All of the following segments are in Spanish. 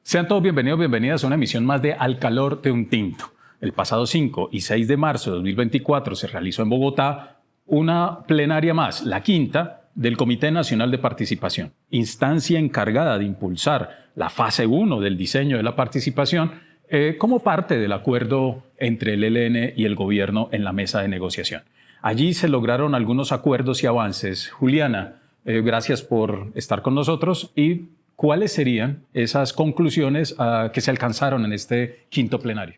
Sean todos bienvenidos, bienvenidas a una emisión más de Al Calor de un Tinto. El pasado 5 y 6 de marzo de 2024 se realizó en Bogotá una plenaria más, la quinta, del Comité Nacional de Participación, instancia encargada de impulsar la fase 1 del diseño de la participación como parte del acuerdo entre el ELN y el gobierno en la mesa de negociación. Allí se lograron algunos acuerdos y avances. Juliana, gracias por estar con nosotros y ¿cuáles serían esas conclusiones que se alcanzaron en este quinto plenario?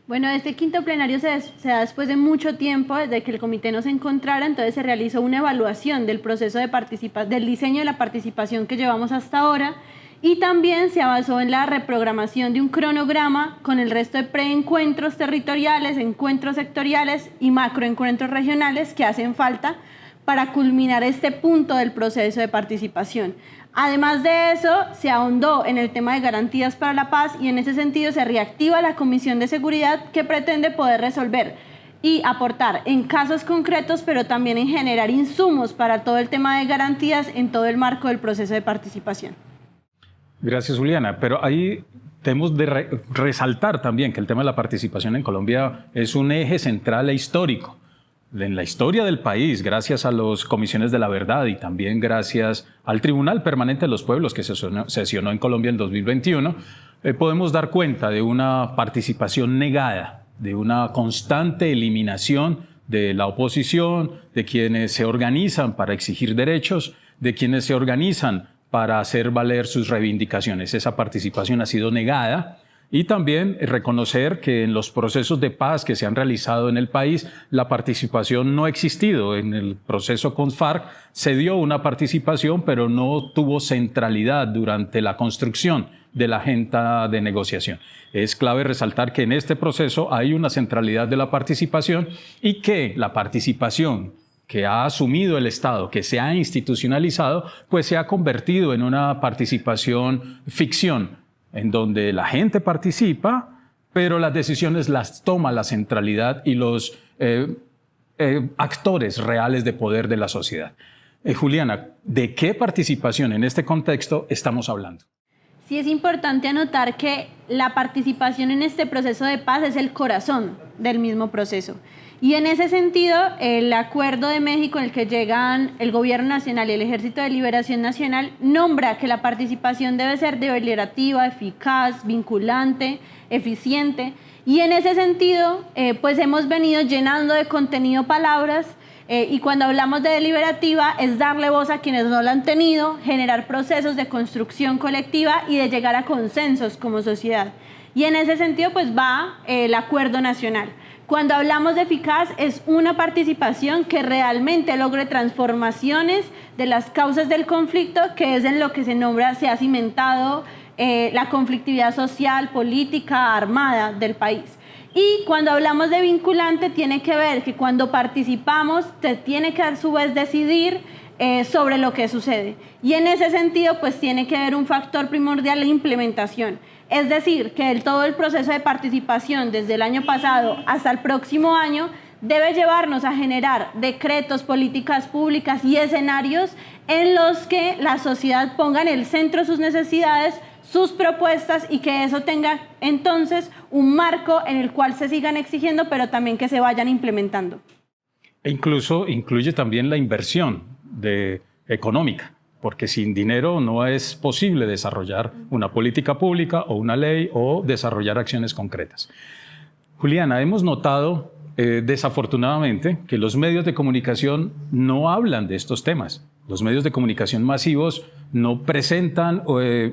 Bueno, este quinto plenario se da después de mucho tiempo, desde que el comité no se encontrara, entonces se realizó una evaluación del proceso del diseño de la participación que llevamos hasta ahora, y también se avanzó en la reprogramación de un cronograma con el resto de preencuentros territoriales, encuentros sectoriales y macroencuentros regionales que hacen falta para culminar este punto del proceso de participación. Además de eso, se ahondó en el tema de garantías para la paz y en ese sentido se reactiva la Comisión de Seguridad, que pretende poder resolver y aportar en casos concretos, pero también en generar insumos para todo el tema de garantías en todo el marco del proceso de participación. Gracias, Juliana. Pero ahí tenemos de resaltar también que el tema de la participación en Colombia es un eje central e histórico. En la historia del país, gracias a las comisiones de la verdad y también gracias al Tribunal Permanente de los Pueblos que sesionó en Colombia en 2021, podemos dar cuenta de una participación negada, de una constante eliminación de la oposición, de quienes se organizan para exigir derechos, de quienes se organizan para hacer valer sus reivindicaciones. Esa participación ha sido negada. Y también reconocer que en los procesos de paz que se han realizado en el país, la participación no ha existido. En el proceso con FARC se dio una participación, pero no tuvo centralidad durante la construcción de la agenda de negociación. Es clave resaltar que en este proceso hay una centralidad de la participación y que la participación que ha asumido el Estado, que se ha institucionalizado, pues se ha convertido en una participación ficción, en donde la gente participa, pero las decisiones las toma la centralidad y los actores reales de poder de la sociedad. Juliana, ¿de qué participación en este contexto estamos hablando? Sí, es importante anotar que la participación en este proceso de paz es el corazón del mismo proceso. Y en ese sentido, el acuerdo de México en el que llegan el Gobierno Nacional y el Ejército de Liberación Nacional nombra que la participación debe ser deliberativa, eficaz, vinculante, eficiente. Y en ese sentido, pues hemos venido llenando de contenido palabras y cuando hablamos de deliberativa es darle voz a quienes no la han tenido, generar procesos de construcción colectiva y de llegar a consensos como sociedad. Y en ese sentido, pues va el acuerdo nacional. Cuando hablamos de eficaz, es una participación que realmente logre transformaciones de las causas del conflicto, que es en lo que se ha cimentado la conflictividad social, política, armada del país. Y cuando hablamos de vinculante, tiene que ver que cuando participamos, se tiene que a su vez decidir sobre lo que sucede. Y en ese sentido, pues tiene que haber un factor primordial, la implementación. Es decir, que todo el proceso de participación desde el año pasado hasta el próximo año debe llevarnos a generar decretos, políticas públicas y escenarios en los que la sociedad ponga en el centro sus necesidades, sus propuestas y que eso tenga entonces un marco en el cual se sigan exigiendo, pero también que se vayan implementando. E incluso incluye también la inversión económica, porque sin dinero no es posible desarrollar una política pública o una ley o desarrollar acciones concretas. Juliana, hemos notado desafortunadamente que los medios de comunicación no hablan de estos temas. Los medios de comunicación masivos no presentan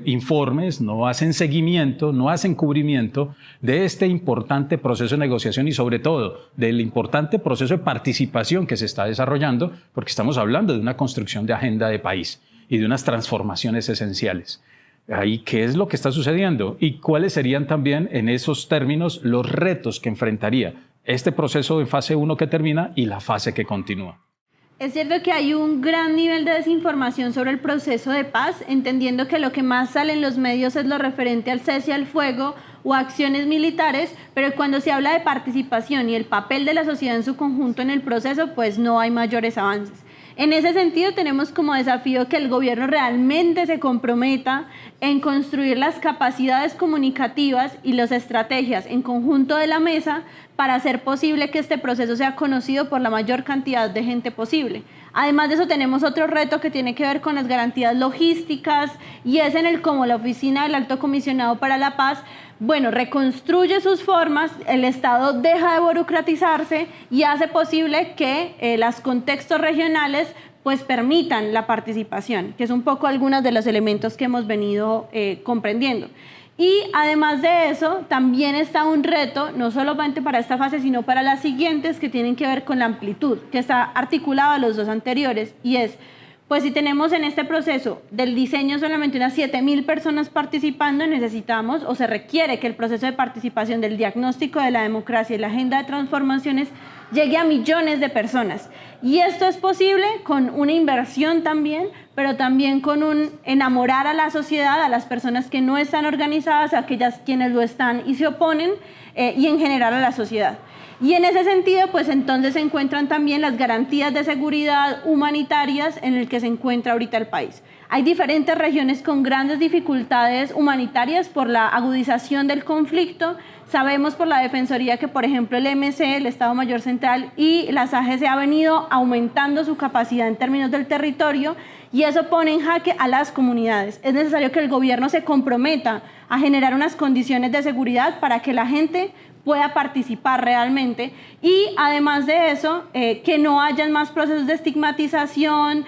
informes, no hacen seguimiento, no hacen cubrimiento de este importante proceso de negociación y sobre todo del importante proceso de participación que se está desarrollando, porque estamos hablando de una construcción de agenda de país y de unas transformaciones esenciales. Ahí, ¿qué es lo que está sucediendo? ¿Y cuáles serían también en esos términos los retos que enfrentaría este proceso de fase 1 que termina y la fase que continúa? Es cierto que hay un gran nivel de desinformación sobre el proceso de paz, entendiendo que lo que más sale en los medios es lo referente al cese al fuego o acciones militares, pero cuando se habla de participación y el papel de la sociedad en su conjunto en el proceso, pues no hay mayores avances. En ese sentido, tenemos como desafío que el gobierno realmente se comprometa en construir las capacidades comunicativas y las estrategias en conjunto de la mesa para hacer posible que este proceso sea conocido por la mayor cantidad de gente posible. Además de eso, tenemos otro reto que tiene que ver con las garantías logísticas y es en el cómo la Oficina del Alto Comisionado para la Paz reconstruye sus formas, el Estado deja de burocratizarse y hace posible que los contextos regionales pues permitan la participación, que es un poco algunos de los elementos que hemos venido comprendiendo. Y además de eso, también está un reto, no solamente para esta fase, sino para las siguientes, que tienen que ver con la amplitud, que está articulado a los dos anteriores, y es, pues si tenemos en este proceso del diseño solamente unas 7.000 personas participando, necesitamos o se requiere que el proceso de participación del diagnóstico de la democracia y la agenda de transformaciones llegue a millones de personas. Y esto es posible con una inversión también, pero también con un enamorar a la sociedad, a las personas que no están organizadas, a aquellas quienes lo están y se oponen, y en general a la sociedad. Y en ese sentido, pues entonces se encuentran también las garantías de seguridad humanitarias en el que se encuentra ahorita el país. Hay diferentes regiones con grandes dificultades humanitarias por la agudización del conflicto. Sabemos por la Defensoría que, por ejemplo, el MC, el Estado Mayor Central y las AGC ha venido aumentando su capacidad en términos del territorio y eso pone en jaque a las comunidades. Es necesario que el gobierno se comprometa a generar unas condiciones de seguridad para que la gente pueda participar realmente y además de eso, que no hayan más procesos de estigmatización,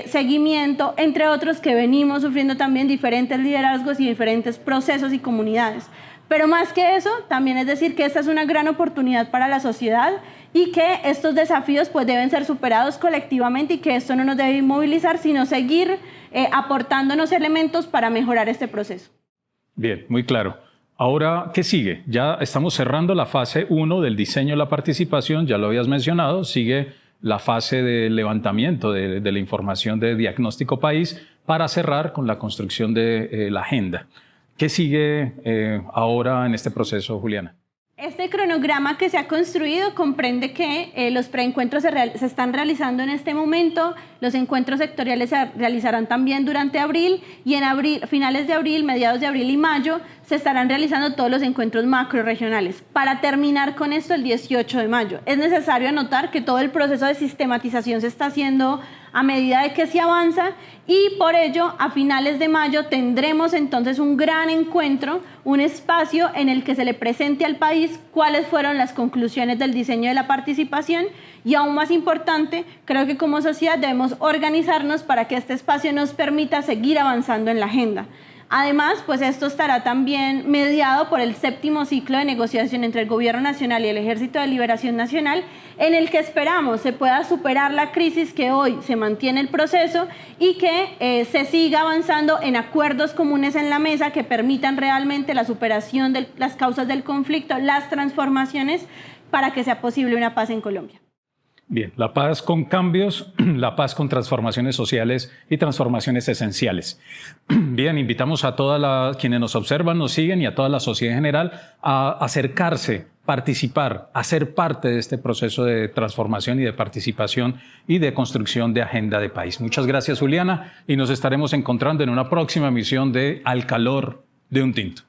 seguimiento, entre otros que venimos sufriendo también diferentes liderazgos y diferentes procesos y comunidades. Pero más que eso, también es decir que esta es una gran oportunidad para la sociedad y que estos desafíos pues deben ser superados colectivamente y que esto no nos debe inmovilizar, sino seguir aportándonos elementos para mejorar este proceso. Bien, muy claro. Ahora, ¿qué sigue? Ya estamos cerrando la fase 1 del diseño de la participación, ya lo habías mencionado, sigue la fase de levantamiento de la información de diagnóstico país para cerrar con la construcción de la agenda. ¿Qué sigue ahora en este proceso, Juliana? Este cronograma que se ha construido comprende que los preencuentros se están realizando en este momento, los encuentros sectoriales se realizarán también durante abril y en abril, finales de abril, mediados de abril y mayo se estarán realizando todos los encuentros macrorregionales. Para terminar con esto el 18 de mayo. Es necesario anotar que todo el proceso de sistematización se está haciendo a medida de que se avanza y por ello a finales de mayo tendremos entonces un gran encuentro, un espacio en el que se le presente al país cuáles fueron las conclusiones del diseño de la participación y aún más importante, creo que como sociedad debemos organizarnos para que este espacio nos permita seguir avanzando en la agenda. Además, pues esto estará también mediado por el 7º ciclo de negociación entre el Gobierno Nacional y el Ejército de Liberación Nacional, en el que esperamos se pueda superar la crisis que hoy se mantiene el proceso y que se siga avanzando en acuerdos comunes en la mesa que permitan realmente la superación de las causas del conflicto, las transformaciones para que sea posible una paz en Colombia. Bien, la paz con cambios, la paz con transformaciones sociales y transformaciones esenciales. Bien, invitamos a todas quienes nos observan, nos siguen y a toda la sociedad en general a acercarse, participar, a ser parte de este proceso de transformación y de participación y de construcción de agenda de país. Muchas gracias, Juliana, y nos estaremos encontrando en una próxima emisión de Al Calor de un Tinto.